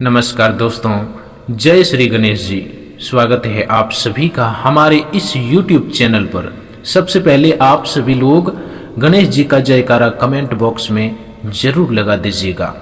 नमस्कार दोस्तों, जय श्री गणेश जी। स्वागत है आप सभी का हमारे इस YouTube चैनल पर। सबसे पहले आप सभी लोग गणेश जी का जयकारा कमेंट बॉक्स में जरूर लगा दीजिएगा।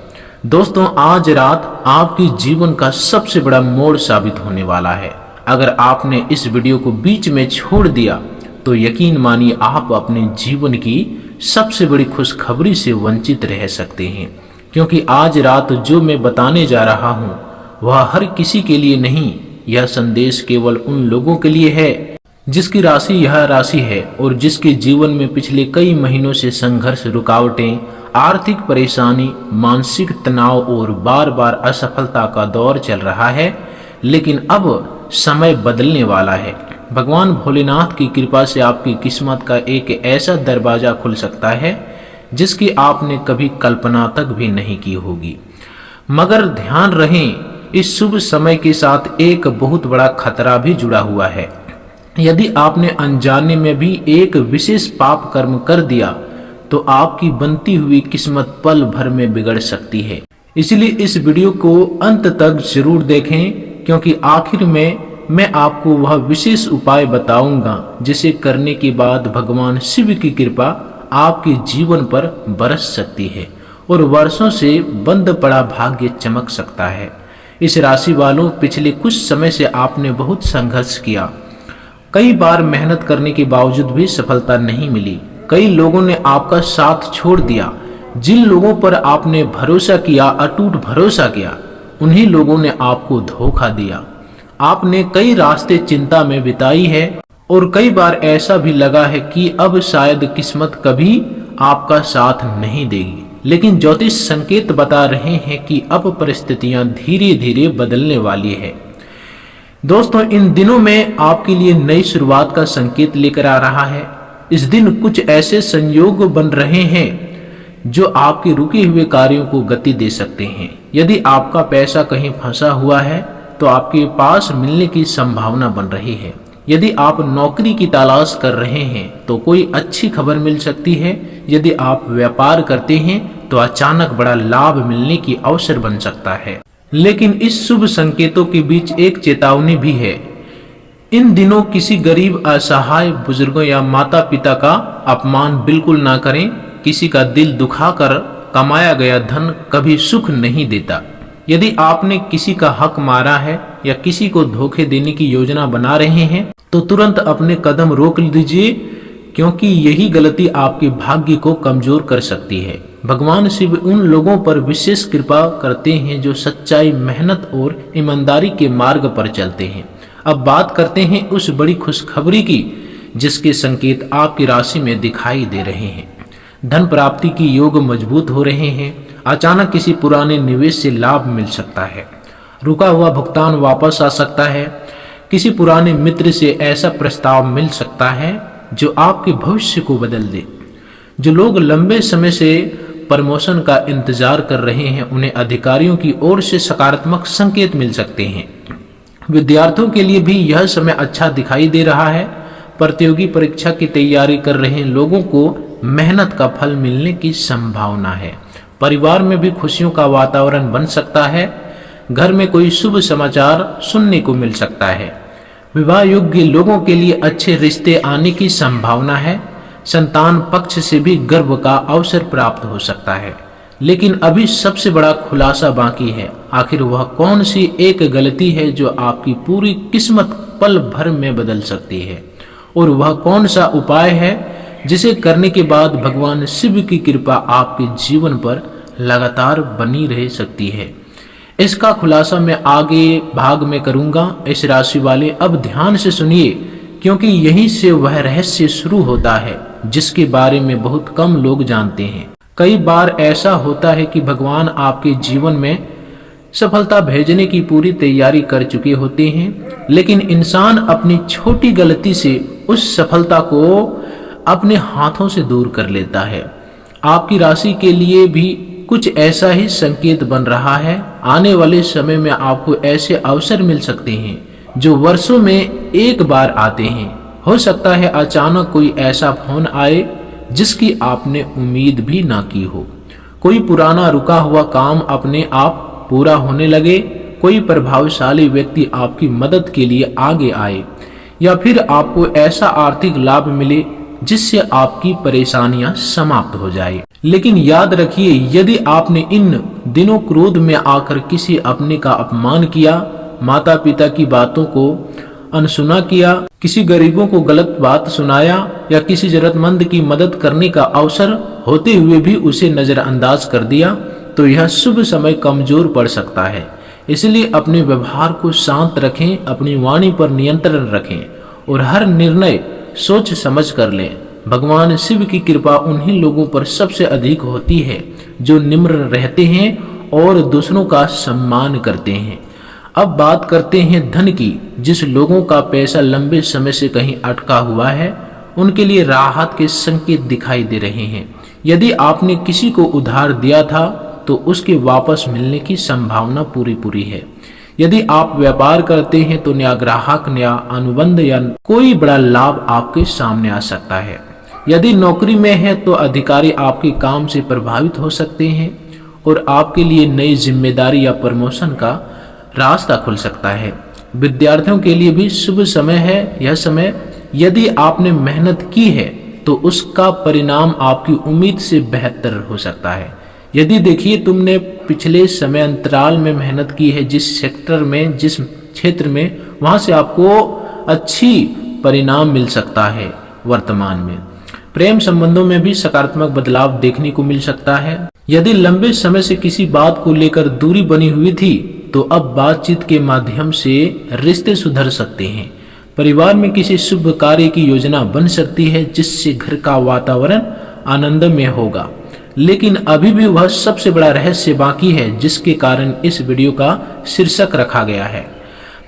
दोस्तों, आज रात आपके जीवन का सबसे बड़ा मोड़ साबित होने वाला है। अगर आपने इस वीडियो को बीच में छोड़ दिया तो यकीन मानिए आप अपने जीवन की सबसे बड़ी खुशखबरी से वंचित रह सकते हैं, क्योंकि आज रात जो मैं बताने जा रहा हूँ वह हर किसी के लिए नहीं। यह संदेश केवल उन लोगों के लिए है जिसकी राशि यह राशि है और जिसके जीवन में पिछले कई महीनों से संघर्ष, रुकावटें, आर्थिक परेशानी, मानसिक तनाव और बार बार असफलता का दौर चल रहा है। लेकिन अब समय बदलने वाला है। भगवान भोलेनाथ की कृपा से आपकी किस्मत का एक ऐसा दरवाजा खुल सकता है जिसकी आपने कभी कल्पना तक भी नहीं की होगी। मगर ध्यान रहे, इस शुभ समय के साथ एक बहुत बड़ा खतरा भी जुड़ा हुआ है। यदि आपने अनजाने में भी एक विशेष पाप कर्म कर दिया तो आपकी बनती हुई किस्मत पल भर में बिगड़ सकती है। इसलिए इस वीडियो को अंत तक जरूर देखें, क्योंकि आखिर में मैं आपको वह विशेष उपाय बताऊंगा जिसे करने के बाद भगवान शिव की कृपा आपके जीवन पर बरस सकती है और वर्षों से बंद पड़ा भाग्य चमक सकता है। इस राशि वालों, पिछले कुछ समय से आपने बहुत संघर्ष किया। कई बार मेहनत करने के बावजूद भी सफलता नहीं मिली। कई लोगों ने आपका साथ छोड़ दिया। जिन लोगों पर आपने भरोसा किया, अटूट भरोसा किया, उन्हीं लोगों ने आपको धोखा दिया। आपने कई रास्ते चिंता में बिताई है और कई बार ऐसा भी लगा है कि अब शायद किस्मत कभी आपका साथ नहीं देगी। लेकिन ज्योतिष संकेत बता रहे हैं कि अब परिस्थितियां धीरे धीरे बदलने वाली है। दोस्तों, इन दिनों में आपके लिए नई शुरुआत का संकेत लेकर आ रहा है। इस दिन कुछ ऐसे संयोग बन रहे हैं जो आपके रुके हुए कार्यों को गति दे सकते हैं। यदि आपका पैसा कहीं फंसा हुआ है तो आपके पास मिलने की संभावना बन रही है। यदि आप नौकरी की तलाश कर रहे हैं तो कोई अच्छी खबर मिल सकती है। यदि आप व्यापार करते हैं तो अचानक बड़ा लाभ मिलने की अवसर बन सकता है। लेकिन इस शुभ संकेतों के बीच एक चेतावनी भी है। इन दिनों किसी गरीब, असहाय बुजुर्गों या माता पिता का अपमान बिल्कुल ना करें। किसी का दिल दुखाकर कमाया गया धन कभी सुख नहीं देता। यदि आपने किसी का हक मारा है या किसी को धोखे देने की योजना बना रहे हैं तो तुरंत अपने कदम रोक लीजिए, क्योंकि यही गलती आपके भाग्य को कमजोर कर सकती है। भगवान शिव उन लोगों पर विशेष कृपा करते हैं जो सच्चाई, मेहनत और ईमानदारी के मार्ग पर चलते हैं। अब बात करते हैं उस बड़ी खुशखबरी की जिसके संकेत आपकी राशि में दिखाई दे रहे हैं। धन प्राप्ति की योग मजबूत हो रहे हैं। अचानक किसी पुराने निवेश से लाभ मिल सकता है। रुका हुआ भुगतान वापस आ सकता है। किसी पुराने मित्र से ऐसा प्रस्ताव मिल सकता है जो आपके भविष्य को बदल दे। जो लोग लंबे समय से प्रमोशन का इंतजार कर रहे हैं उन्हें अधिकारियों की ओर से सकारात्मक संकेत मिल सकते हैं। विद्यार्थियों के लिए भी यह समय अच्छा दिखाई दे रहा है। प्रतियोगी परीक्षा की तैयारी कर रहे लोगों को मेहनत का फल मिलने की संभावना है। परिवार में भी खुशियों का वातावरण बन सकता है। घर में कोई शुभ समाचार सुनने को मिल सकता है। विवाह योग्य लोगों के लिए अच्छे रिश्ते आने की संभावना है। संतान पक्ष से भी गर्व का अवसर प्राप्त हो सकता है। लेकिन अभी सबसे बड़ा खुलासा बाकी है। आखिर वह कौन सी एक गलती है जो आपकी पूरी किस्मत पल भर में बदल सकती है, और वह कौन सा उपाय है जिसे करने के बाद भगवान शिव की कृपा आपके जीवन पर लगातार बनी रह सकती है। इसका खुलासा मैं आगे भाग में करूंगा। इस राशि वाले अब ध्यान से सुनिए, क्योंकि यहीं से वह रहस्य शुरू होता है जिसके बारे में बहुत कम लोग जानते हैं। कई बार ऐसा होता है कि भगवान आपके जीवन में सफलता भेजने की पूरी तैयारी कर चुके होते हैं, लेकिन इंसान अपनी छोटी गलती से उस सफलता को अपने हाथों से दूर कर लेता है। आपकी राशि के लिए भी कुछ ऐसा ही संकेत बन रहा है। आने वाले समय में आपको ऐसे अवसर मिल सकते हैं जो वर्षों में एक बार आते हैं। हो सकता है अचानक कोई ऐसा फोन आए जिसकी आपने उम्मीद भी ना की हो। कोई पुराना रुका हुआ काम अपने आप पूरा होने लगे, कोई प्रभावशाली व्यक्ति आपकी मदद के लिए आगे आए, या फिर आपको ऐसा आर्थिक लाभ मिले जिससे आपकी परेशानियां समाप्त हो जाए। लेकिन याद रखिए, यदि आपने इन दिनों क्रोध में आकर किसी अपने का अपमान किया, माता पिता की बातों को अनसुना किया, किसी गरीबों को गलत बात सुनाया या किसी जरूरतमंद की मदद करने का अवसर होते हुए भी उसे नजरअंदाज कर दिया, तो यह शुभ समय कमजोर पड़ सकता है। इसलिए अपने व्यवहार को शांत रखें, अपनी वाणी पर नियंत्रण रखें और हर निर्णय सोच समझ कर लें। भगवान शिव की कृपा उन्हीं लोगों पर सबसे अधिक होती है जो निम्र रहते हैं और दूसरों का सम्मान करते हैं। अब बात करते हैं धन की। जिस लोगों का पैसा लंबे समय से कहीं अटका हुआ है, उनके लिए राहत के संकेत दिखाई दे रहे हैं। यदि आपने किसी को उधार दिया था तो उसके वापस मिलने की संभावना पूरी है। यदि आप व्यापार करते हैं तो नया ग्राहक, नया अनुबंध या कोई बड़ा लाभ आपके सामने आ सकता है। यदि नौकरी में है तो अधिकारी आपके काम से प्रभावित हो सकते हैं और आपके लिए नई जिम्मेदारी या प्रमोशन का रास्ता खुल सकता है। विद्यार्थियों के लिए भी शुभ समय है यह समय। यदि आपने मेहनत की है तो उसका परिणाम आपकी उम्मीद से बेहतर हो सकता है। यदि देखिए तुमने पिछले समय अंतराल में मेहनत की है, जिस सेक्टर में, जिस क्षेत्र में, वहां से आपको अच्छी परिणाम मिल सकता है। वर्तमान में प्रेम संबंधों में भी सकारात्मक बदलाव देखने को मिल सकता है। यदि लंबे समय से किसी बात को लेकर दूरी बनी हुई थी तो अब बातचीत के माध्यम से रिश्ते सुधर सकते हैं। परिवार में किसी शुभ कार्य की योजना बन सकती है जिससे घर का वातावरण आनंदमय होगा। लेकिन अभी भी वह सबसे बड़ा रहस्य बाकी है जिसके कारण इस वीडियो का शीर्षक रखा गया है।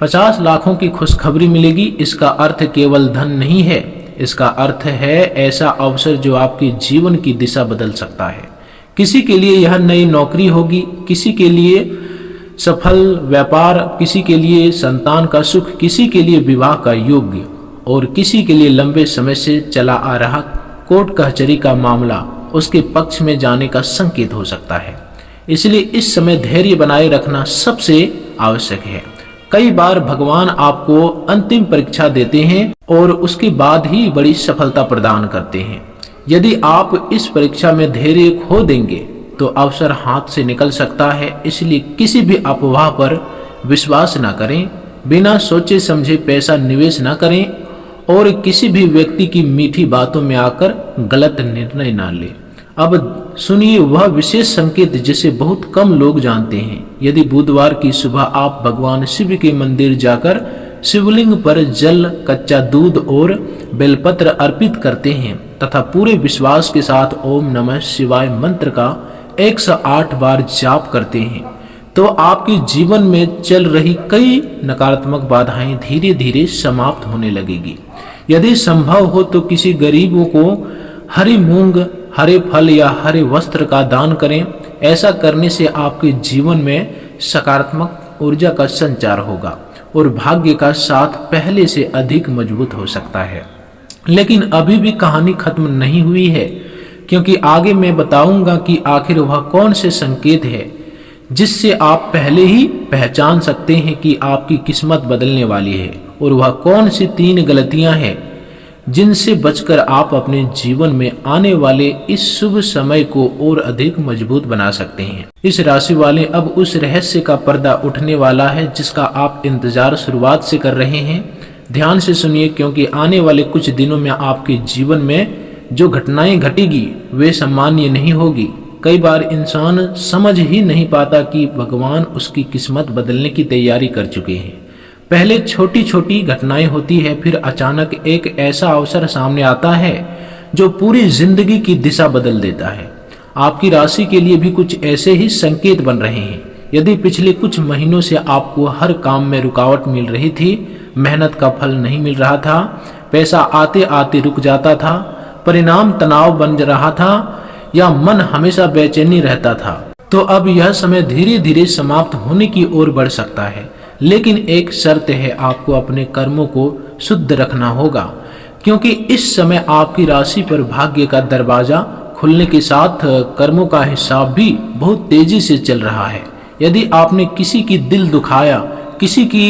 50 लाखों की खुशखबरी मिलेगी। इसका अर्थ केवल धन नहीं है, इसका अर्थ है ऐसा अवसर जो आपके जीवन की दिशा बदल सकता है। किसी के लिए यह नई नौकरी होगी, किसी के लिए सफल व्यापार, किसी के लिए संतान का सुख, किसी के लिए विवाह का योग्य और किसी के लिए लंबे समय से चला आ रहा कोर्ट कचहरी का मामला उसके पक्ष में जाने का संकेत हो सकता है। इसलिए इस समय धैर्य बनाए रखना सबसे आवश्यक है। कई बार भगवान आपको अंतिम परीक्षा देते हैं और उसके बाद ही बड़ी सफलता प्रदान करते हैं। यदि आप इस परीक्षा में धैर्य खो देंगे तो अवसर हाथ से निकल सकता है। इसलिए किसी भी अफवाह पर विश्वास न करें, बिना सोचे समझे पैसा निवेश न करें और किसी भी व्यक्ति की मीठी बातों में आकर गलत निर्णय न लें। अब सुनिए वह विशेष संकेत जिसे बहुत कम लोग जानते हैं। यदि बुधवार की सुबह आप भगवान शिव के मंदिर जाकर शिवलिंग पर जल, कच्चा दूध और बेलपत्र अर्पित करते हैं तथा पूरे विश्वास के साथ ओम नमः शिवाय मंत्र का 108 बार जाप करते हैं, तो आपके जीवन में चल रही कई नकारात्मक बाधाएं धीरे धीरे समाप्त होने लगेगी। यदि संभव हो तो किसी गरीबों को हरी मूंग, हरे फल या हरे वस्त्र का दान करें। ऐसा करने से आपके जीवन में सकारात्मक ऊर्जा का संचार होगा और भाग्य का साथ पहले से अधिक मजबूत हो सकता है। लेकिन अभी भी कहानी खत्म नहीं हुई है, क्योंकि आगे मैं बताऊंगा कि आखिर वह कौन से संकेत है जिससे आप पहले ही पहचान सकते हैं कि आपकी किस्मत बदलने वाली है, और वह कौन सी 3 गलतियां हैं जिनसे बचकर आप अपने जीवन में आने वाले इस शुभ समय को और अधिक मजबूत बना सकते हैं। इस राशि वाले, अब उस रहस्य का पर्दा उठने वाला है जिसका आप इंतजार शुरुआत से कर रहे हैं। ध्यान से सुनिए, क्योंकि आने वाले कुछ दिनों में आपके जीवन में जो घटनाएं घटेगी वे सामान्य नहीं होगी। कई बार इंसान समझ ही नहीं पाता कि भगवान उसकी किस्मत बदलने की तैयारी कर चुके हैं। पहले छोटी छोटी घटनाएं होती है, फिर अचानक एक ऐसा अवसर सामने आता है जो पूरी जिंदगी की दिशा बदल देता है। आपकी राशि के लिए भी कुछ ऐसे ही संकेत बन रहे हैं। यदि पिछले कुछ महीनों से आपको हर काम में रुकावट मिल रही थी, मेहनत का फल नहीं मिल रहा था, पैसा आते आते रुक जाता था, परिणाम तनाव बन रहा था या मन हमेशा बेचैनी रहता था, तो अब यह समय धीरे धीरे समाप्त होने की ओर बढ़ सकता है। लेकिन एक शर्त है, आपको अपने कर्मों को शुद्ध रखना होगा, क्योंकि इस समय आपकी राशि पर भाग्य का दरवाजा खुलने के साथ कर्मों का हिसाब भी बहुत तेजी से चल रहा है। यदि आपने किसी की दिल दुखाया, किसी की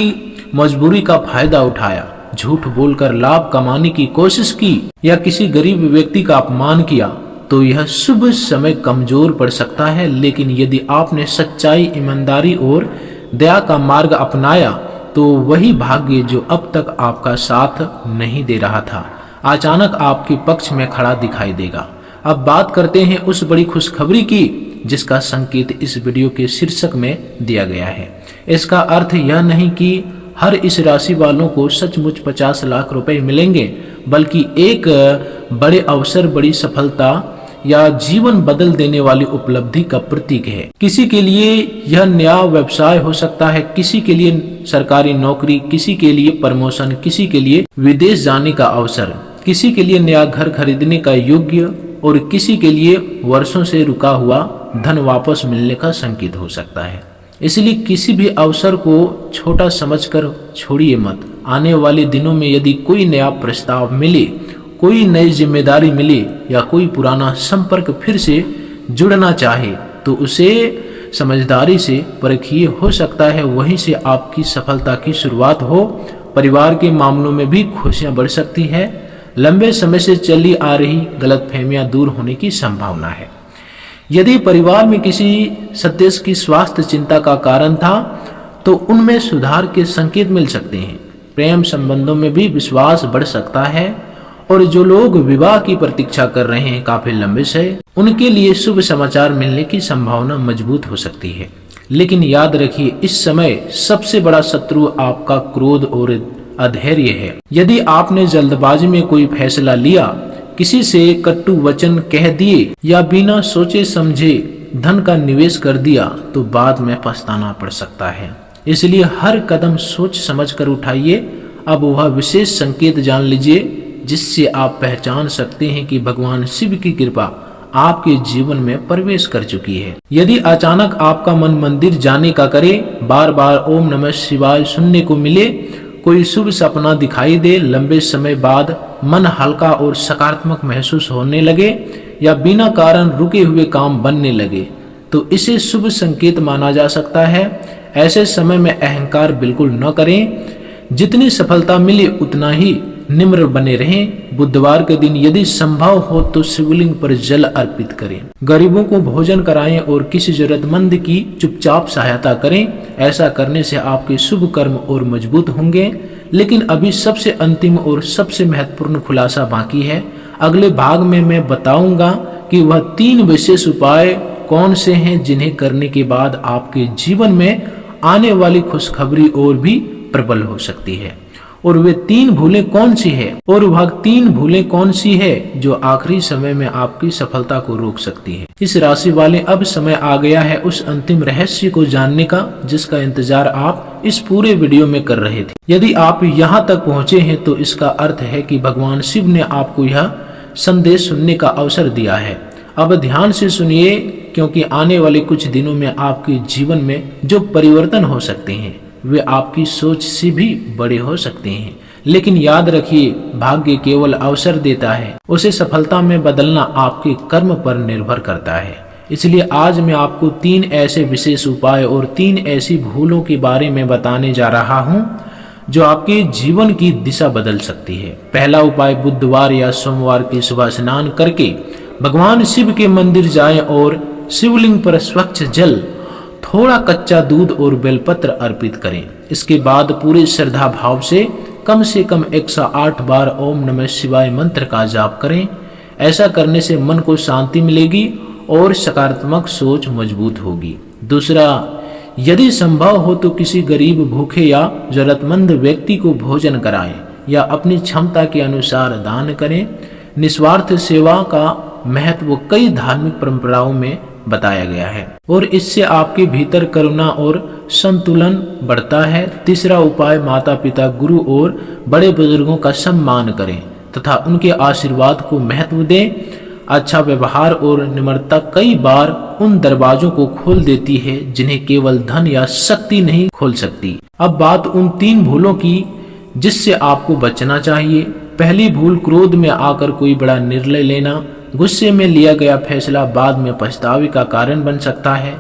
मजबूरी का फायदा उठाया, झूठ बोलकर लाभ कमाने की कोशिश की या किसी गरीब व्यक्ति का अपमान किया, तो यह शुभ समय कमजोर पड़ सकता है। लेकिन यदि आपने सच्चाई, ईमानदारी और दया का मार्ग अपनाया तो वही भाग्य जो अब तक आपका साथ नहीं दे रहा था, अचानक आपके पक्ष में खड़ा दिखाई देगा। अब बात करते हैं उस बड़ी खुशखबरी की जिसका संकेत इस वीडियो के शीर्षक में दिया गया है। इसका अर्थ यह नहीं कि हर इस राशि वालों को सचमुच 50 लाख रुपए मिलेंगे, बल्कि एक बड़े अवसर, बड़ी सफलता या जीवन बदल देने वाली उपलब्धि का प्रतीक है। किसी के लिए यह नया व्यवसाय हो सकता है, किसी के लिए सरकारी नौकरी, किसी के लिए प्रमोशन, किसी के लिए विदेश जाने का अवसर, किसी के लिए नया घर खरीदने का योग्य और किसी के लिए वर्षों से रुका हुआ धन वापस मिलने का संकेत हो सकता है। इसलिए किसी भी अवसर को छोटा समझकर छोड़िए मत। आने वाले दिनों में यदि कोई नया प्रस्ताव मिले, कोई नई जिम्मेदारी मिले या कोई पुराना संपर्क फिर से जुड़ना चाहे तो उसे समझदारी से परखिए। हो सकता है वहीं से आपकी सफलता की शुरुआत हो। परिवार के मामलों में भी खुशियां बढ़ सकती है। लंबे समय से चली आ रही गलतफहमियां दूर होने की संभावना है। यदि परिवार में किसी सदस्य की स्वास्थ्य चिंता का कारण था तो उनमें सुधार के संकेत मिल सकते हैं। प्रेम संबंधों में भी विश्वास बढ़ सकता है और जो लोग विवाह की प्रतीक्षा कर रहे हैं काफी लंबे से, उनके लिए शुभ समाचार मिलने की संभावना मजबूत हो सकती है। लेकिन याद रखिए, इस समय सबसे बड़ा शत्रु आपका क्रोध और अधैर्य है। यदि आपने जल्दबाजी में कोई फैसला लिया, किसी से कटु वचन कह दिए या बिना सोचे समझे धन का निवेश कर दिया तो बाद में पछताना पड़ सकता है। इसलिए हर कदम सोच समझ कर उठाइए। अब वह विशेष संकेत जान लीजिए जिससे आप पहचान सकते हैं कि भगवान शिव की कृपा आपके जीवन में प्रवेश कर चुकी है। यदि अचानक आपका मन मंदिर जाने का करे, बार बार ओम नमः शिवाय सुनने को मिले, कोई शुभ सपना दिखाई दे, लंबे समय बाद मन हल्का और सकारात्मक महसूस होने लगे या बिना कारण रुके हुए काम बनने लगे, तो इसे शुभ संकेत माना जा सकता है। ऐसे समय में अहंकार बिल्कुल न करें। जितनी सफलता मिले उतना ही निम्र बने रहें। बुधवार के दिन यदि संभव हो तो शिवलिंग पर जल अर्पित करें, गरीबों को भोजन कराएं और किसी जरूरतमंद की चुपचाप सहायता करें। ऐसा करने से आपके शुभ कर्म और मजबूत होंगे। लेकिन अभी सबसे अंतिम और सबसे महत्वपूर्ण खुलासा बाकी है। अगले भाग में मैं बताऊंगा कि वह 3 विशेष उपाय कौन से हैं जिन्हें करने के बाद आपके जीवन में आने वाली खुशखबरी और भी प्रबल हो सकती है। और वे 3 भूलें कौन सी है, और वह 3 भूलें कौन सी है जो आखिरी समय में आपकी सफलता को रोक सकती है। इस राशि वाले, अब समय आ गया है उस अंतिम रहस्य को जानने का जिसका इंतजार आप इस पूरे वीडियो में कर रहे थे। यदि आप यहाँ तक पहुँचे हैं तो इसका अर्थ है कि भगवान शिव ने आपको यह संदेश सुनने का अवसर दिया है। अब ध्यान से सुनिए, क्योंकि आने वाले कुछ दिनों में आपके जीवन में जो परिवर्तन हो सकते हैं वे आपकी सोच से भी बड़े हो सकते हैं। लेकिन याद रखिए, भाग्य केवल अवसर देता है, उसे सफलता में बदलना आपके कर्म पर निर्भर करता है। इसलिए आज मैं आपको 3 ऐसे विशेष उपाय और 3 ऐसी भूलों के बारे में बताने जा रहा हूं जो आपके जीवन की दिशा बदल सकती है। पहला उपाय, बुधवार या सोमवार की सुबह स्नान करके भगवान शिव के मंदिर जाएं और शिवलिंग पर स्वच्छ जल, थोड़ा कच्चा दूध और बेलपत्र अर्पित करें। इसके बाद पूरे श्रद्धा भाव से कम 108 बार ओम नमः शिवाय मंत्र का जाप करें। ऐसा करने से मन को शांति मिलेगी और सकारात्मक सोच मजबूत होगी। दूसरा, यदि संभव हो तो किसी गरीब, भूखे या जरूरतमंद व्यक्ति को भोजन कराएं या अपनी क्षमता के अनुसार दान करें। निस्वार्थ सेवा का महत्व कई धार्मिक परंपराओं में बताया गया है और इससे आपके भीतर करुणा और संतुलन बढ़ता है। तीसरा उपाय, माता पिता, गुरु और बड़े बुजुर्गों का सम्मान करें तथा उनके आशीर्वाद को महत्व दें। अच्छा व्यवहार और निम्रता कई बार उन दरवाजों को खोल देती है जिन्हें केवल धन या शक्ति नहीं खोल सकती। अब बात उन 3 भूलों की जिससे आपको बचना चाहिए। पहली भूल, क्रोध में आकर कोई बड़ा निर्णय लेना। गुस्से में लिया गया फैसला बाद में पछतावे का कारण बन सकता है।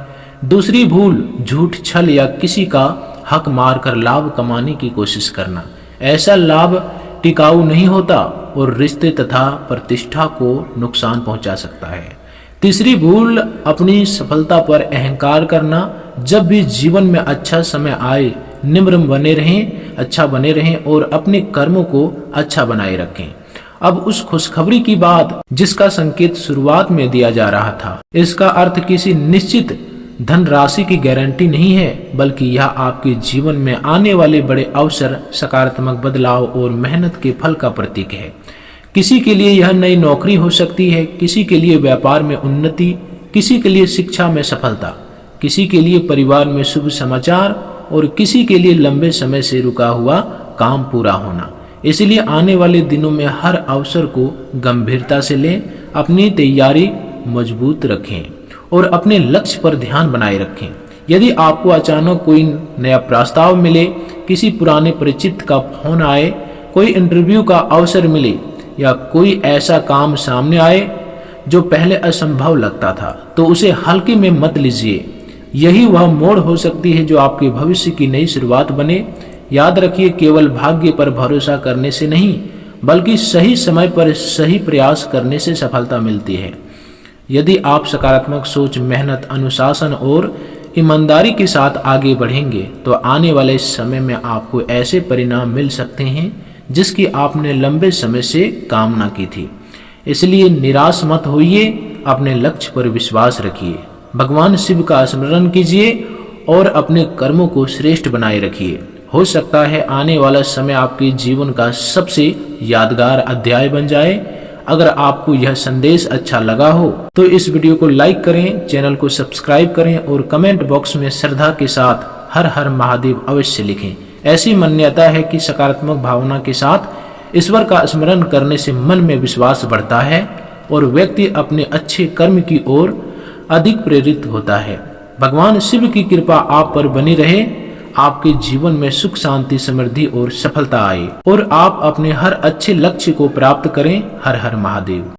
दूसरी भूल, झूठ, छल या किसी का हक मारकर लाभ कमाने की कोशिश करना। ऐसा लाभ टिकाऊ नहीं होता और रिश्ते तथा प्रतिष्ठा को नुकसान पहुंचा सकता है। तीसरी भूल, अपनी सफलता पर अहंकार करना। जब भी जीवन में अच्छा समय आए, निम्र बने रहें और अपने कर्मों को अच्छा बनाए रखें। अब उस खुशखबरी की बात जिसका संकेत शुरुआत में दिया जा रहा था। इसका अर्थ किसी निश्चित धनराशि की गारंटी नहीं है, बल्कि यह आपके जीवन में आने वाले बड़े अवसर, सकारात्मक बदलाव और मेहनत के फल का प्रतीक है। किसी के लिए यह नई नौकरी हो सकती है, किसी के लिए व्यापार में उन्नति, किसी के लिए शिक्षा में सफलता, किसी के लिए परिवार में शुभ समाचार और किसी के लिए लंबे समय से रुका हुआ काम पूरा होना। इसलिए आने वाले दिनों में हर अवसर को गंभीरता से लें, अपनी तैयारी मजबूत रखें और अपने लक्ष्य पर ध्यान बनाए रखें। यदि आपको अचानक कोई नया प्रस्ताव मिले, किसी पुराने परिचित का फोन आए, कोई इंटरव्यू का अवसर मिले या कोई ऐसा काम सामने आए जो पहले असंभव लगता था, तो उसे हल्के में मत लीजिए। यही वह मोड़ हो सकती है जो आपके भविष्य की नई शुरुआत बने। याद रखिए, केवल भाग्य पर भरोसा करने से नहीं, बल्कि सही समय पर सही प्रयास करने से सफलता मिलती है। यदि आप सकारात्मक सोच, मेहनत, अनुशासन और ईमानदारी के साथ आगे बढ़ेंगे, तो आने वाले समय में आपको ऐसे परिणाम मिल सकते हैं जिसकी आपने लंबे समय से कामना की थी। इसलिए निराश मत होइए, अपने लक्ष्य पर विश्वास रखिए, भगवान शिव का स्मरण कीजिए और अपने कर्मों को श्रेष्ठ बनाए रखिए। हो सकता है आने वाला समय आपके जीवन का सबसे यादगार अध्याय बन जाए। अगर आपको यह संदेश अच्छा लगा हो तो इस वीडियो को लाइक करें, चैनल को सब्सक्राइब करें और कमेंट बॉक्स में श्रद्धा के साथ हर हर महादेव अवश्य लिखें। ऐसी मान्यता है कि सकारात्मक भावना के साथ ईश्वर का स्मरण करने से मन में विश्वास बढ़ता है और व्यक्ति अपने अच्छे कर्म की ओर अधिक प्रेरित होता है। भगवान शिव की कृपा आप पर बनी रहे, आपके जीवन में सुख, शांति, समृद्धि और सफलता आए और आप अपने हर अच्छे लक्ष्य को प्राप्त करें। हर हर महादेव।